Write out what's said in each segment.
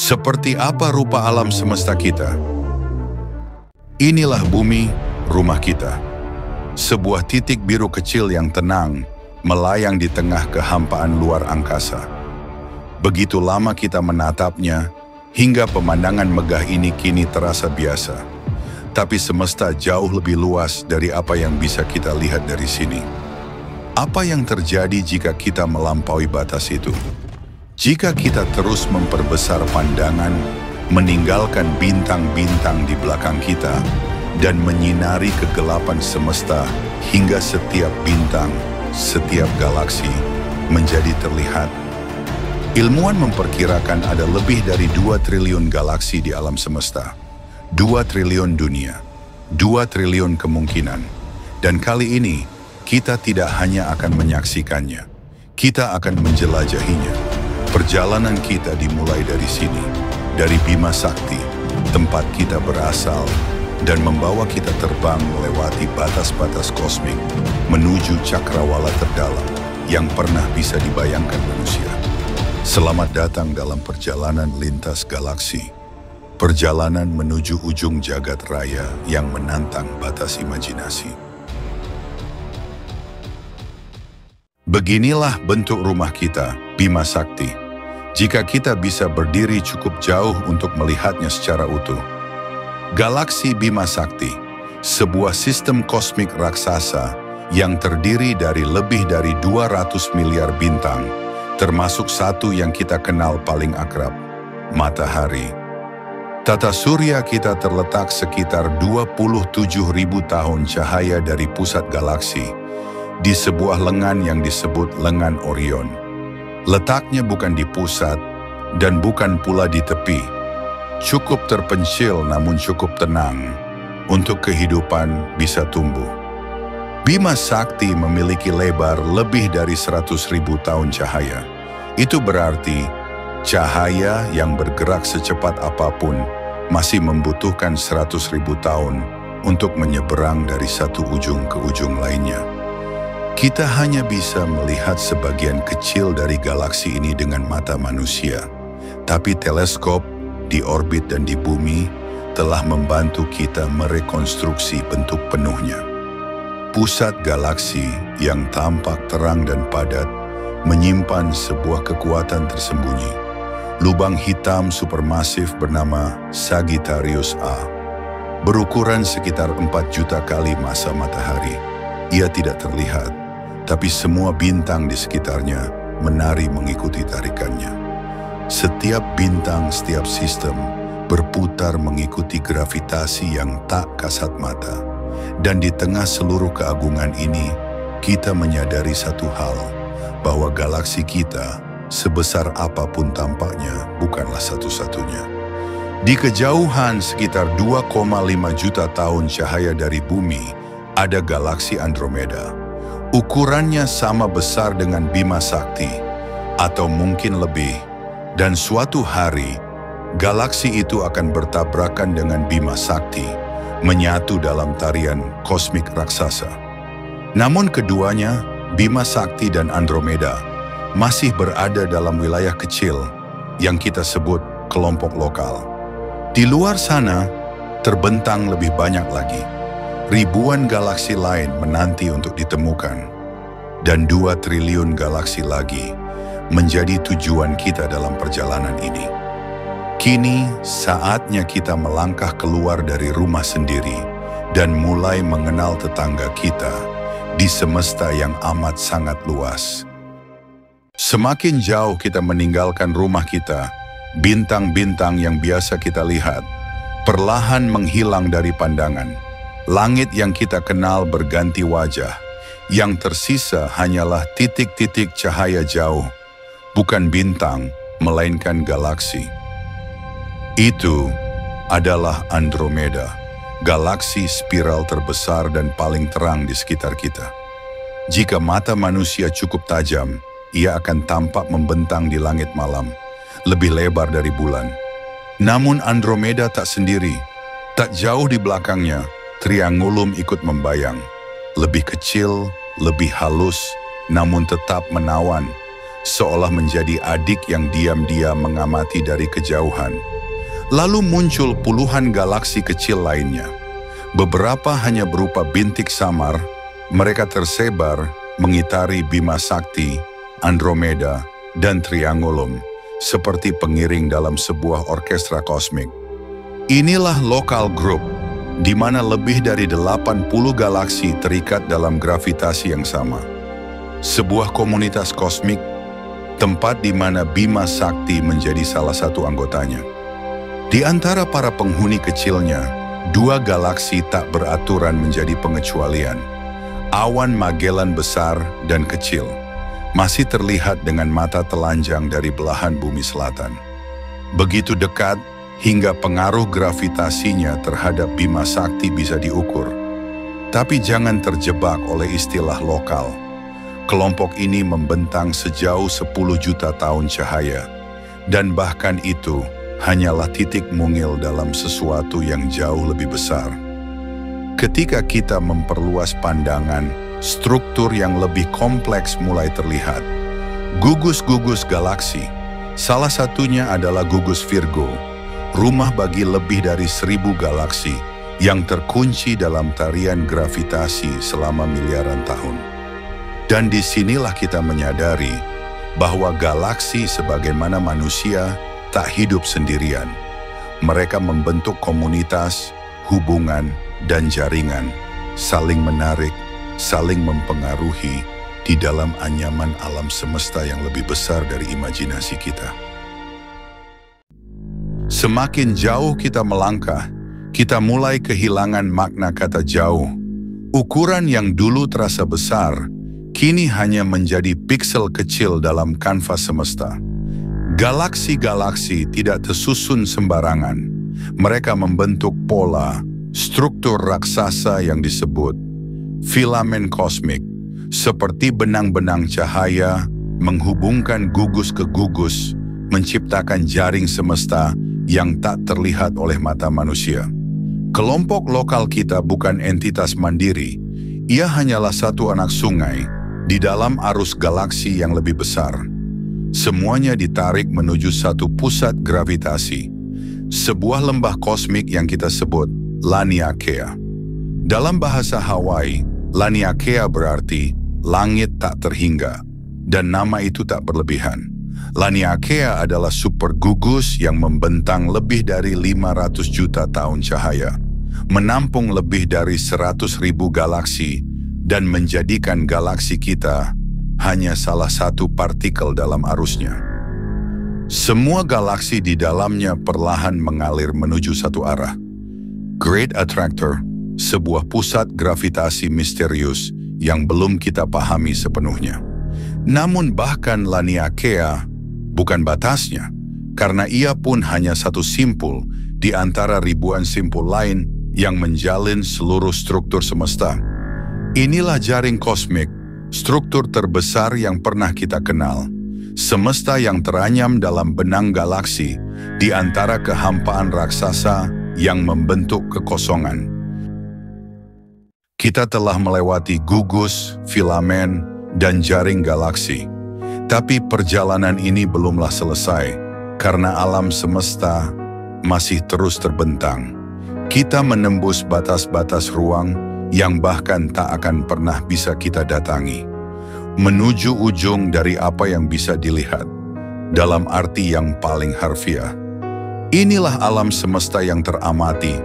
Seperti apa rupa alam semesta kita? Inilah bumi, rumah kita. Sebuah titik biru kecil yang tenang, melayang di tengah kehampaan luar angkasa. Begitu lama kita menatapnya, hingga pemandangan megah ini kini terasa biasa. Tapi semesta jauh lebih luas dari apa yang bisa kita lihat dari sini. Apa yang terjadi jika kita melampaui batas itu? Jika kita terus memperbesar pandangan, meninggalkan bintang-bintang di belakang kita, dan menyinari kegelapan semesta hingga setiap bintang, setiap galaksi menjadi terlihat. Ilmuwan memperkirakan ada lebih dari 2 triliun galaksi di alam semesta, 2 triliun dunia, 2 triliun kemungkinan. Dan kali ini, kita tidak hanya akan menyaksikannya, kita akan menjelajahinya. Perjalanan kita dimulai dari sini, dari Bima Sakti, tempat kita berasal, dan membawa kita terbang melewati batas-batas kosmik menuju cakrawala terdalam yang pernah bisa dibayangkan manusia. Selamat datang dalam perjalanan lintas galaksi, perjalanan menuju ujung jagat raya yang menantang batas imajinasi. Beginilah bentuk rumah kita, Bima Sakti. Jika kita bisa berdiri cukup jauh untuk melihatnya secara utuh. Galaksi Bima Sakti, sebuah sistem kosmik raksasa yang terdiri dari lebih dari 200 miliar bintang, termasuk satu yang kita kenal paling akrab, matahari. Tata surya kita terletak sekitar 27.000 tahun cahaya dari pusat galaksi, di sebuah lengan yang disebut lengan Orion. Letaknya bukan di pusat dan bukan pula di tepi. Cukup terpencil namun cukup tenang untuk kehidupan bisa tumbuh. Bima Sakti memiliki lebar lebih dari 100.000 tahun cahaya. Itu berarti cahaya yang bergerak secepat apapun masih membutuhkan 100.000 tahun untuk menyeberang dari satu ujung ke ujung lainnya. Kita hanya bisa melihat sebagian kecil dari galaksi ini dengan mata manusia, tapi teleskop di orbit dan di bumi telah membantu kita merekonstruksi bentuk penuhnya. Pusat galaksi yang tampak terang dan padat menyimpan sebuah kekuatan tersembunyi. Lubang hitam supermasif bernama Sagittarius A, berukuran sekitar 4 juta kali massa matahari. Ia tidak terlihat, tapi semua bintang di sekitarnya menari mengikuti tarikannya. Setiap bintang, setiap sistem berputar mengikuti gravitasi yang tak kasat mata. Dan di tengah seluruh keagungan ini, kita menyadari satu hal, bahwa galaksi kita, sebesar apapun tampaknya, bukanlah satu-satunya. Di kejauhan sekitar 2,5 juta tahun cahaya dari bumi, ada galaksi Andromeda. Ukurannya sama besar dengan Bima Sakti, atau mungkin lebih, dan suatu hari, galaksi itu akan bertabrakan dengan Bima Sakti, menyatu dalam tarian kosmik raksasa. Namun keduanya, Bima Sakti dan Andromeda, masih berada dalam wilayah kecil yang kita sebut kelompok lokal. Di luar sana, terbentang lebih banyak lagi. Ribuan galaksi lain menanti untuk ditemukan, dan 2 triliun galaksi lagi menjadi tujuan kita dalam perjalanan ini. Kini saatnya kita melangkah keluar dari rumah sendiri dan mulai mengenal tetangga kita di semesta yang amat sangat luas. Semakin jauh kita meninggalkan rumah kita, bintang-bintang yang biasa kita lihat perlahan menghilang dari pandangan. Langit yang kita kenal berganti wajah, yang tersisa hanyalah titik-titik cahaya jauh, bukan bintang, melainkan galaksi. Itu adalah Andromeda, galaksi spiral terbesar dan paling terang di sekitar kita. Jika mata manusia cukup tajam, ia akan tampak membentang di langit malam, lebih lebar dari bulan. Namun Andromeda tak sendiri. Tak jauh di belakangnya, Triangulum ikut membayang. Lebih kecil, lebih halus, namun tetap menawan. seolah menjadi adik yang diam-diam mengamati dari kejauhan. Lalu muncul puluhan galaksi kecil lainnya. Beberapa hanya berupa bintik samar, mereka tersebar mengitari Bima Sakti, Andromeda, dan Triangulum, seperti pengiring dalam sebuah orkestra kosmik. Inilah lokal group, di mana lebih dari 80 galaksi terikat dalam gravitasi yang sama. Sebuah komunitas kosmik, tempat di mana Bima Sakti menjadi salah satu anggotanya. Di antara para penghuni kecilnya, 2 galaksi tak beraturan menjadi pengecualian. Awan Magellan besar dan kecil masih terlihat dengan mata telanjang dari belahan bumi selatan. Begitu dekat, hingga pengaruh gravitasinya terhadap Bima Sakti bisa diukur. Tapi jangan terjebak oleh istilah lokal. Kelompok ini membentang sejauh 10 juta tahun cahaya, dan bahkan itu hanyalah titik mungil dalam sesuatu yang jauh lebih besar. Ketika kita memperluas pandangan, struktur yang lebih kompleks mulai terlihat. Gugus-gugus galaksi, salah satunya adalah gugus Virgo, rumah bagi lebih dari 1000 galaksi yang terkunci dalam tarian gravitasi selama miliaran tahun. Dan disinilah kita menyadari bahwa galaksi sebagaimana manusia tak hidup sendirian. Mereka membentuk komunitas, hubungan, dan jaringan, saling menarik, saling mempengaruhi di dalam anyaman alam semesta yang lebih besar dari imajinasi kita. Semakin jauh kita melangkah, kita mulai kehilangan makna kata jauh. Ukuran yang dulu terasa besar, kini hanya menjadi piksel kecil dalam kanvas semesta. Galaksi-galaksi tidak tersusun sembarangan. Mereka membentuk pola, struktur raksasa yang disebut filamen kosmik, seperti benang-benang cahaya menghubungkan gugus ke gugus, menciptakan jaring semesta yang tak terlihat oleh mata manusia. Kelompok lokal kita bukan entitas mandiri, ia hanyalah satu anak sungai di dalam arus galaksi yang lebih besar. Semuanya ditarik menuju satu pusat gravitasi, sebuah lembah kosmik yang kita sebut Laniakea. Dalam bahasa Hawaii, Laniakea berarti langit tak terhingga, dan nama itu tak berlebihan. Laniakea adalah super gugus yang membentang lebih dari 500 juta tahun cahaya, menampung lebih dari 100.000 galaksi, dan menjadikan galaksi kita hanya salah satu partikel dalam arusnya. Semua galaksi di dalamnya perlahan mengalir menuju satu arah. Great Attractor, sebuah pusat gravitasi misterius yang belum kita pahami sepenuhnya. Namun bahkan Laniakea bukan batasnya, karena ia pun hanya satu simpul di antara ribuan simpul lain yang menjalin seluruh struktur semesta. Inilah jaring kosmik, struktur terbesar yang pernah kita kenal. Semesta yang teranyam dalam benang galaksi di antara kehampaan raksasa yang membentuk kekosongan. Kita telah melewati gugus, filamen, dan jaring galaksi. Tapi perjalanan ini belumlah selesai, karena alam semesta masih terus terbentang. Kita menembus batas-batas ruang yang bahkan tak akan pernah bisa kita datangi, menuju ujung dari apa yang bisa dilihat, dalam arti yang paling harfiah. Inilah alam semesta yang teramati,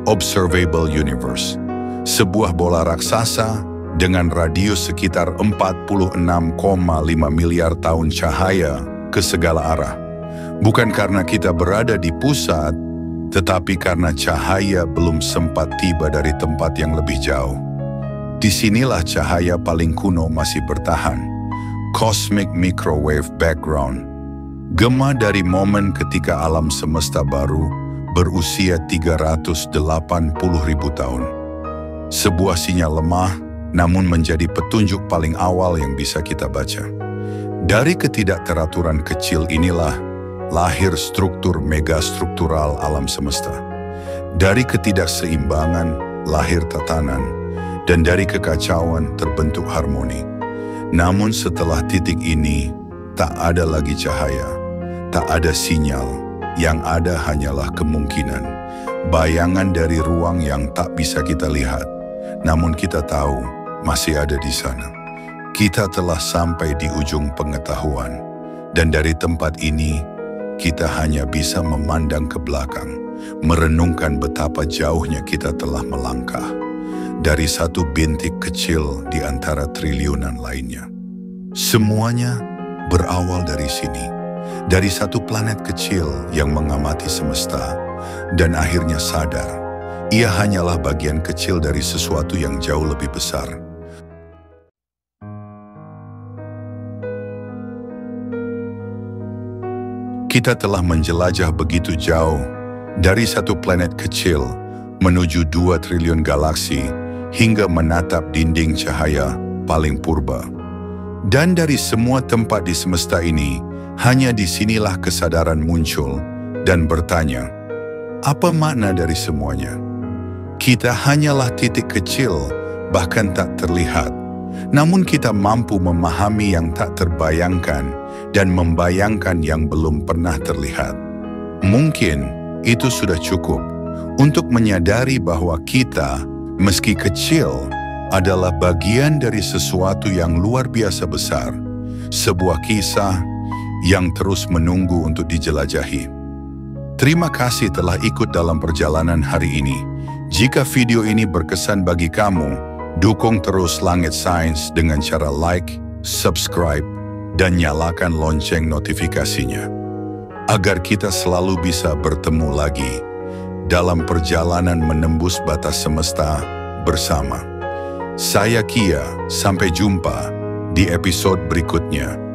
Observable Universe, sebuah bola raksasa dengan radius sekitar 46,5 miliar tahun cahaya ke segala arah. Bukan karena kita berada di pusat, tetapi karena cahaya belum sempat tiba dari tempat yang lebih jauh. Disinilah cahaya paling kuno masih bertahan, Cosmic Microwave Background, gema dari momen ketika alam semesta baru berusia 380.000 tahun. Sebuah sinyal lemah, namun menjadi petunjuk paling awal yang bisa kita baca. Dari ketidakteraturan kecil inilah lahir struktur megastruktural alam semesta. Dari ketidakseimbangan lahir tatanan, dan dari kekacauan terbentuk harmoni. Namun setelah titik ini, tak ada lagi cahaya, tak ada sinyal, yang ada hanyalah kemungkinan, bayangan dari ruang yang tak bisa kita lihat, namun kita tahu masih ada di sana. Kita telah sampai di ujung pengetahuan, dan dari tempat ini, kita hanya bisa memandang ke belakang, merenungkan betapa jauhnya kita telah melangkah dari satu bintik kecil di antara triliunan lainnya. Semuanya berawal dari sini, dari satu planet kecil yang mengamati semesta dan akhirnya sadar, ia hanyalah bagian kecil dari sesuatu yang jauh lebih besar. Kita telah menjelajah begitu jauh, dari satu planet kecil menuju 2 triliun galaksi, hingga menatap dinding cahaya paling purba. Dan dari semua tempat di semesta ini, hanya disinilah kesadaran muncul dan bertanya, apa makna dari semuanya? Kita hanyalah titik kecil, bahkan tak terlihat. Namun kita mampu memahami yang tak terbayangkan dan membayangkan yang belum pernah terlihat. Mungkin itu sudah cukup untuk menyadari bahwa kita, meski kecil, adalah bagian dari sesuatu yang luar biasa besar, sebuah kisah yang terus menunggu untuk dijelajahi. Terima kasih telah ikut dalam perjalanan hari ini. Jika video ini berkesan bagi kamu, dukung terus Langit Sains dengan cara like, subscribe, dan nyalakan lonceng notifikasinya, agar kita selalu bisa bertemu lagi dalam perjalanan menembus batas semesta bersama. Saya Kia, sampai jumpa di episode berikutnya.